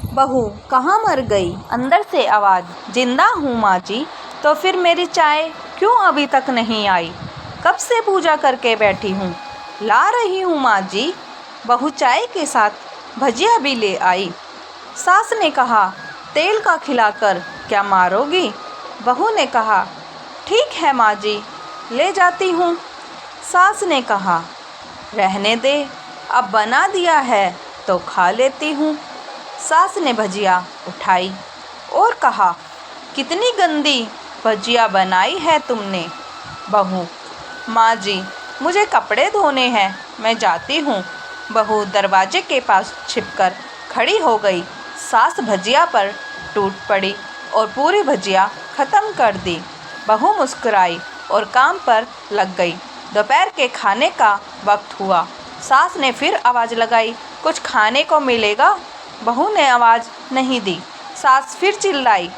बहू कहाँ मर गई? अंदर से आवाज़, जिंदा हूँ माँ जी। तो फिर मेरी चाय क्यों अभी तक नहीं आई? कब से पूजा करके बैठी हूँ, ला रही हूँ माँ जी। बहू चाय के साथ भजिया भी ले आई। सास ने कहा, तेल का खिलाकर क्या मारोगी? बहू ने कहा, ठीक है माँ जी, ले जाती हूँ। सास ने कहा, रहने दे, अब बना दिया है तो खा लेती हूँ। सास ने भजिया उठाई और कहा, कितनी गंदी भजिया बनाई है तुमने। बहू, माँ जी, मुझे कपड़े धोने हैं, मैं जाती हूँ। बहू दरवाजे के पास छिपकर खड़ी हो गई। सास भजिया पर टूट पड़ी और पूरी भजिया ख़त्म कर दी। बहू मुस्कुराई और काम पर लग गई। दोपहर के खाने का वक्त हुआ। सास ने फिर आवाज़ लगाई, कुछ खाने को मिलेगा? बहू ने आवाज़ नहीं दी। सास फिर चिल्लाई,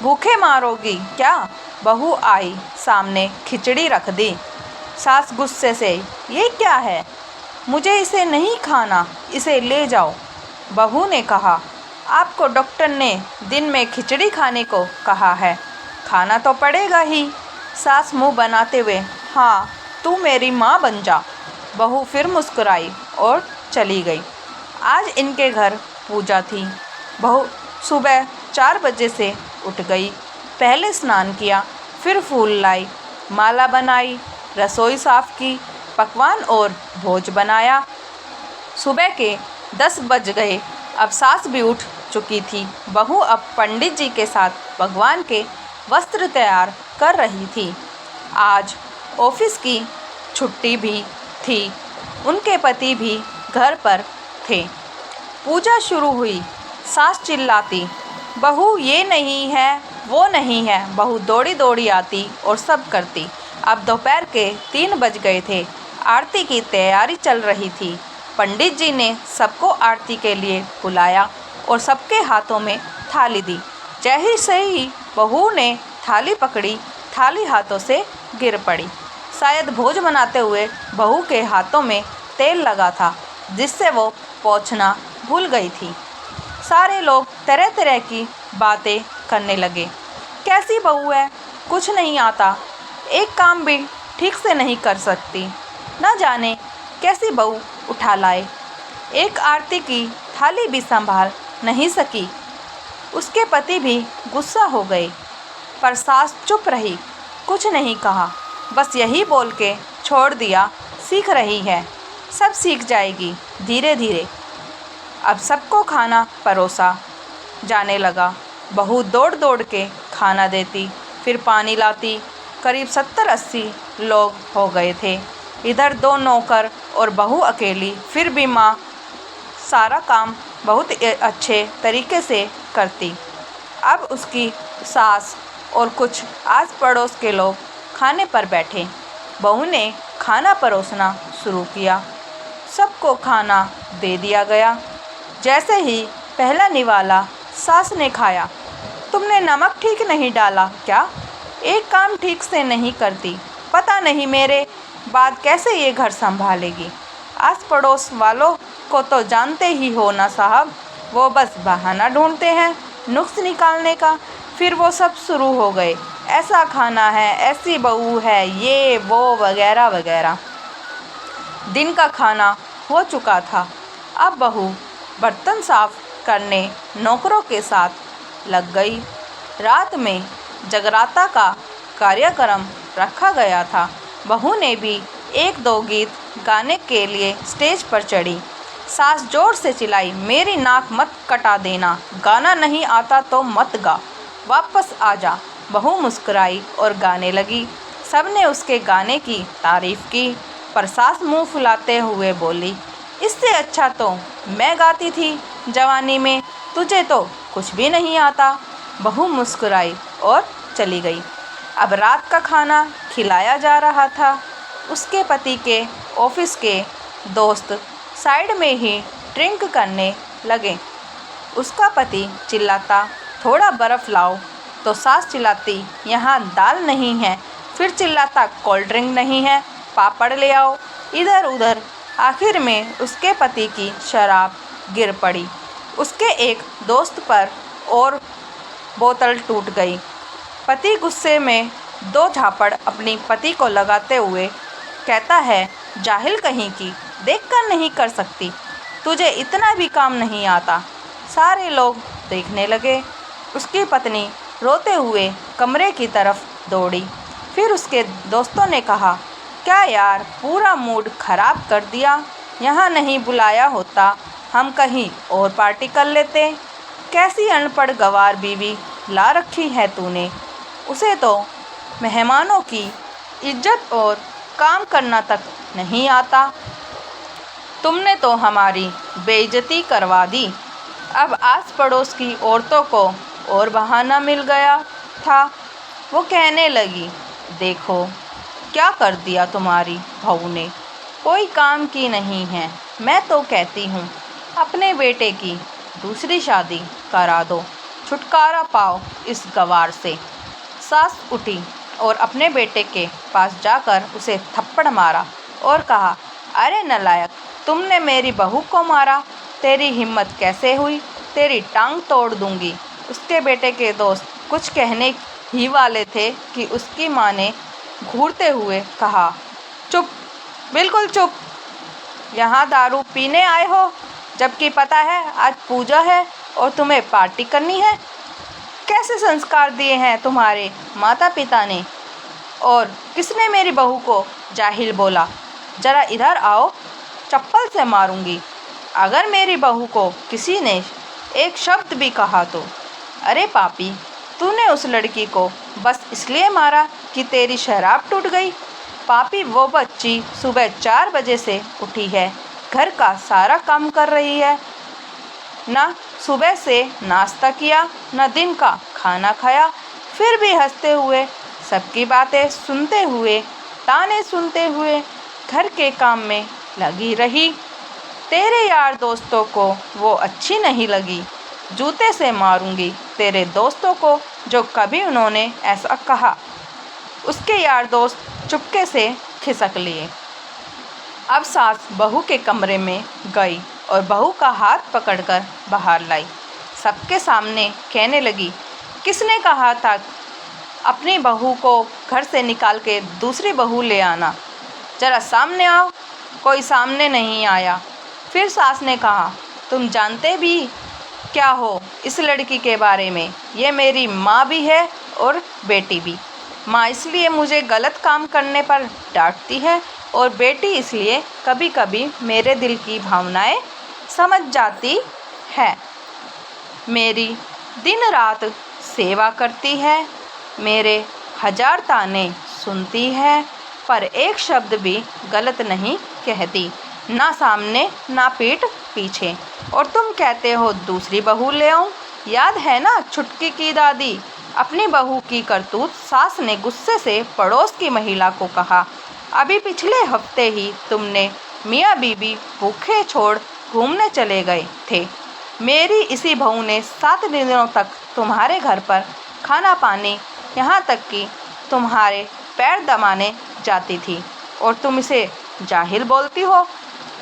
भूखे मारोगी क्या? बहू आई, सामने खिचड़ी रख दी। सास गुस्से से, ये क्या है? मुझे इसे नहीं खाना, इसे ले जाओ। बहू ने कहा, आपको डॉक्टर ने दिन में खिचड़ी खाने को कहा है, खाना तो पड़ेगा ही। सास मुंह बनाते हुए, हाँ, तू मेरी माँ बन जा। बहू फिर मुस्कुराई और चली गई। आज इनके घर पूजा थी। बहू सुबह 4 बजे से उठ गई। पहले स्नान किया, फिर फूल लाई, माला बनाई, रसोई साफ की, पकवान और भोज बनाया। सुबह के 10 बज गए। अब सास भी उठ चुकी थी। बहू अब पंडित जी के साथ भगवान के वस्त्र तैयार कर रही थी। आज ऑफिस की छुट्टी भी थी। उनके पति भी घर पर थे। पूजा शुरू हुई। सास चिल्लाती, बहू ये नहीं है, वो नहीं है। बहू दौड़ी दौड़ी आती और सब करती। अब दोपहर के 3 बज गए थे। आरती की तैयारी चल रही थी। पंडित जी ने सबको आरती के लिए बुलाया और सबके हाथों में थाली दी। जैसे ही बहू ने थाली पकड़ी, थाली हाथों से गिर पड़ी। शायद भोज बनाते हुए बहू के हाथों में तेल लगा था, जिससे वो पोंछना भूल गई थी। सारे लोग तरह तरह की बातें करने लगे। कैसी बहू है, कुछ नहीं आता, एक काम भी ठीक से नहीं कर सकती, न जाने कैसी बहू उठा लाए। एक आरती की थाली भी संभाल नहीं सकी। उसके पति भी गुस्सा हो गए, पर सास चुप रही, कुछ नहीं कहा, बस यही बोल के छोड़ दिया, सीख रही है, सब सीख जाएगी धीरे धीरे। अब सबको खाना परोसा जाने लगा। बहू दौड़ दौड़ के खाना देती, फिर पानी लाती। करीब 70-80 लोग हो गए थे। इधर 2 नौकर और बहू अकेली। फिर भी माँ सारा काम बहुत अच्छे तरीके से करती। अब उसकी सास और कुछ आस पड़ोस के लोग खाने पर बैठे। बहू ने खाना परोसना शुरू किया। सबको खाना दे दिया गया। जैसे ही पहला निवाला सास ने खाया, तुमने नमक ठीक नहीं डाला क्या? एक काम ठीक से नहीं करती, पता नहीं मेरे बाद कैसे ये घर संभालेगी। आस पड़ोस वालों को तो जानते ही हो ना साहब, वो बस बहाना ढूंढते हैं नुक्स निकालने का। फिर वो सब शुरू हो गए, ऐसा खाना है, ऐसी बहू है, ये वो वगैरह वगैरह। दिन का खाना हो चुका था। अब बहू बर्तन साफ करने नौकरों के साथ लग गई। रात में जगराता का कार्यक्रम रखा गया था। बहू ने भी 1-2 गीत गाने के लिए स्टेज पर चढ़ी। सास जोर से चिल्लाई, मेरी नाक मत कटा देना, गाना नहीं आता तो मत गा, वापस आ जा। बहू मुस्कुराई और गाने लगी। सबने उसके गाने की तारीफ की, पर सास मुंह फुलाते हुए बोली, इससे अच्छा तो मैं गाती थी जवानी में, तुझे तो कुछ भी नहीं आता। बहू मुस्कुराई और चली गई। अब रात का खाना खिलाया जा रहा था। उसके पति के ऑफिस के दोस्त साइड में ही ड्रिंक करने लगे। उसका पति चिल्लाता, थोड़ा बर्फ़ लाओ, तो सास चिल्लाती, यहाँ दाल नहीं है। फिर चिल्लाता, कोल्ड ड्रिंक नहीं है, पापड़ ले आओ। इधर उधर आखिर में उसके पति की शराब गिर पड़ी। उसके एक दोस्त पर और बोतल टूट गई। पति गुस्से में 2 झापड़ अपनी पति को लगाते हुए कहता है, जाहिल कहीं की, देखकर नहीं कर सकती, तुझे इतना भी काम नहीं आता। सारे लोग देखने लगे। उसकी पत्नी रोते हुए कमरे की तरफ दौड़ी। फिर उसके दोस्तों ने कहा, क्या यार, पूरा मूड खराब कर दिया। यहाँ नहीं बुलाया होता, हम कहीं और पार्टी कर लेते। कैसी अनपढ़ गंवार बीवी ला रखी है तूने। उसे तो मेहमानों की इज्जत और काम करना तक नहीं आता। तुमने तो हमारी बेइज्जती करवा दी। अब आस पड़ोस की औरतों को और बहाना मिल गया था। वो कहने लगी, देखो क्या कर दिया तुम्हारी बहू ने, कोई काम की नहीं है। मैं तो कहती हूँ अपने बेटे की दूसरी शादी करा दो, छुटकारा पाओ इस गंवार से। सास उठी और अपने बेटे के पास जाकर उसे थप्पड़ मारा और कहा, अरे नालायक, तुमने मेरी बहू को मारा, तेरी हिम्मत कैसे हुई, तेरी टांग तोड़ दूंगी। उसके बेटे के दोस्त कुछ कहने ही वाले थे कि उसकी माँ ने घूरते हुए कहा, चुप, बिल्कुल चुप। यहाँ दारू पीने आए हो, जबकि पता है आज पूजा है और तुम्हें पार्टी करनी है। कैसे संस्कार दिए हैं तुम्हारे माता पिता ने। और किसने मेरी बहू को जाहिल बोला। ज़रा इधर आओ, चप्पल से मारूंगी अगर मेरी बहू को किसी ने एक शब्द भी कहा तो। अरे पापी, तूने उस लड़की को बस इसलिए मारा कि तेरी शराब टूट गई। पापी, वो बच्ची सुबह 4 बजे से उठी है, घर का सारा काम कर रही है, ना सुबह से नाश्ता किया, ना दिन का खाना खाया, फिर भी हंसते हुए, सबकी बातें सुनते हुए, ताने सुनते हुए घर के काम में लगी रही। तेरे यार दोस्तों को वो अच्छी नहीं लगी। जूते से मारूंगी तेरे दोस्तों को जो कभी उन्होंने ऐसा कहा। उसके यार दोस्त चुपके से खिसक लिए। अब सास बहू के कमरे में गई और बहू का हाथ पकड़कर बाहर लाई। सबके सामने कहने लगी, किसने कहा था अपनी बहू को घर से निकाल के दूसरी बहू ले आना। ज़रा सामने आओ। कोई सामने नहीं आया। फिर सास ने कहा, तुम जानते भी क्या हो इस लड़की के बारे में। ये मेरी माँ भी है और बेटी भी। माँ इसलिए मुझे गलत काम करने पर डांटती है और बेटी इसलिए कभी कभी मेरे दिल की भावनाएं समझ जाती है। मेरी दिन रात सेवा करती है, मेरे 1000 ताने सुनती है, पर एक शब्द भी गलत नहीं कहती, ना सामने ना पीठ पीछे। और तुम कहते हो दूसरी बहू ले आऊं। याद है ना छुटकी की दादी। अपनी बहू की करतूत सास ने गुस्से से पड़ोस की महिला को कहा, अभी पिछले हफ्ते ही तुमने मियाँ बीबी भूखे छोड़ घूमने चले गए थे। मेरी इसी बहू ने 7 दिनों तक तुम्हारे घर पर खाना पानी, यहाँ तक कि तुम्हारे पैर दबाने जाती थी, और तुम इसे जाहिल बोलती हो।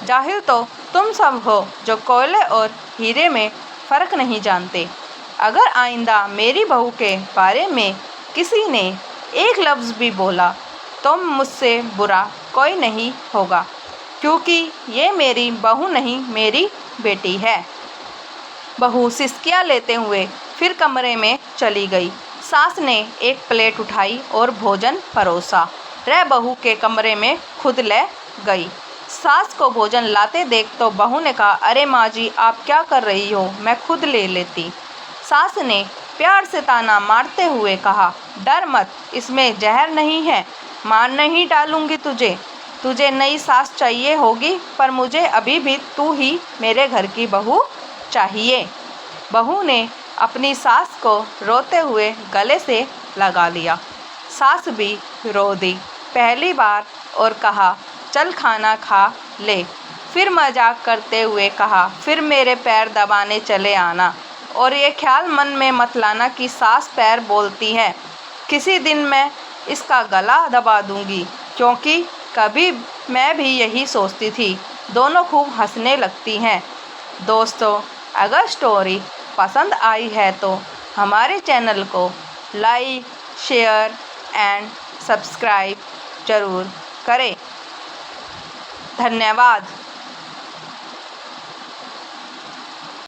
जाहिल तो तुम सब हो जो कोयले और हीरे में फ़र्क नहीं जानते। अगर आइंदा मेरी बहू के बारे में किसी ने एक लफ्ज़ भी बोला तो मुझसे बुरा कोई नहीं होगा, क्योंकि ये मेरी बहू नहीं, मेरी बेटी है। बहू सिसकियाँ लेते हुए फिर कमरे में चली गई। सास ने एक प्लेट उठाई और भोजन परोसा। वह बहू के कमरे में खुद ले गई। सास को भोजन लाते देख तो बहू ने कहा, अरे माँ जी, आप क्या कर रही हो, मैं खुद ले लेती। सास ने प्यार से ताना मारते हुए कहा, डर मत, इसमें जहर नहीं है, मार नहीं डालूंगी तुझे। तुझे नई सास चाहिए होगी, पर मुझे अभी भी तू ही मेरे घर की बहू चाहिए। बहू ने अपनी सास को रोते हुए गले से लगा लिया। सास भी रो दी पहली बार और कहा, चल खाना खा ले। फिर मजाक करते हुए कहा, फिर मेरे पैर दबाने चले आना, और ये ख्याल मन में मत लाना कि सास पैर बोलती है। किसी दिन मैं इसका गला दबा दूंगी, क्योंकि कभी मैं भी यही सोचती थी। दोनों खूब हंसने लगती हैं। दोस्तों, अगर स्टोरी पसंद आई है तो हमारे चैनल को लाइक, शेयर एंड सब्सक्राइब ज़रूर करें। धन्यवाद।